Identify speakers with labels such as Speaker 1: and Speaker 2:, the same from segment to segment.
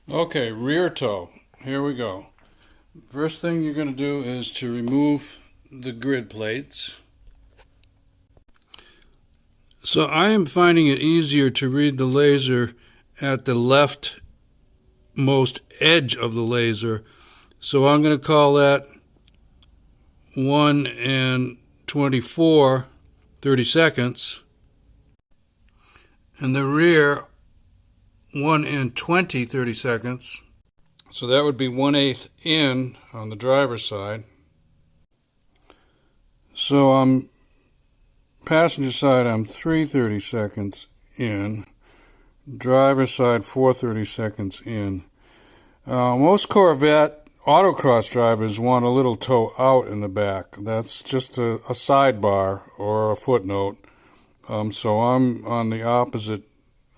Speaker 1: Okay, rear toe. Here we go. First thing you're going to do is to remove the grid plates. So I am finding it easier to read the laser at the leftmost edge of the laser. So I'm going to call that 1 and 24, 30 seconds. And the rear 1 and 20, 30 seconds. So that would be 1/8 in on the driver's side. So on passenger side, I'm 3/30 seconds in. Driver's side, 4/30 seconds in. Most Corvette autocross drivers want a little toe out in the back. That's just a sidebar or a footnote. So I'm on the opposite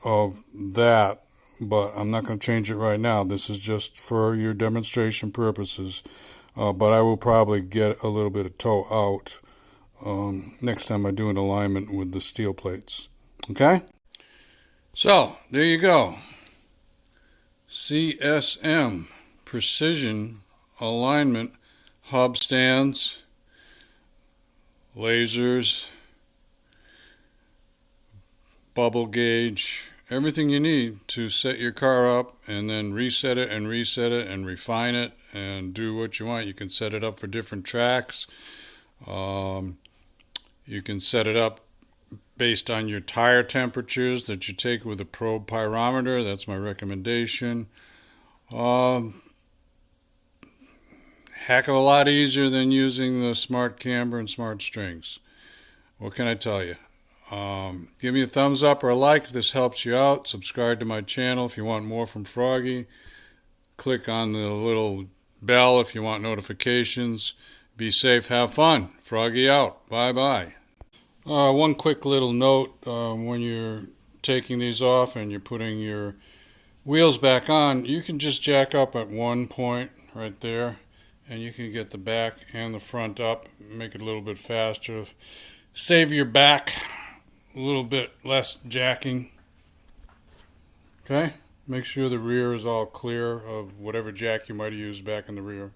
Speaker 1: of that, but I'm not going to change it right now. This is just for your demonstration purposes. But I will probably get a little bit of toe out next time I do an alignment with the steel plates. Okay? So, there you go. CSM, Precision Alignment Hub Stands, lasers, bubble gauge, everything you need to set your car up and then reset it and refine it and do what you want. You can set it up for different tracks. You can set it up based on your tire temperatures that you take with a probe pyrometer. That's my recommendation. Heck of a lot easier than using the smart camber and smart strings. What can I tell you? Give me a thumbs up or a like if this helps you out. Subscribe to my channel if you want more from Froggy. Click on the little bell if you want notifications. Be safe, have fun. Froggy out. Bye-bye. One quick little note, when you're taking these off and you're putting your wheels back on, you can just jack up at one point right there, and you can get the back and the front up, make it a little bit faster. Save your back a little bit less jacking. Okay? Make sure the rear is all clear of whatever jack you might have used back in the rear.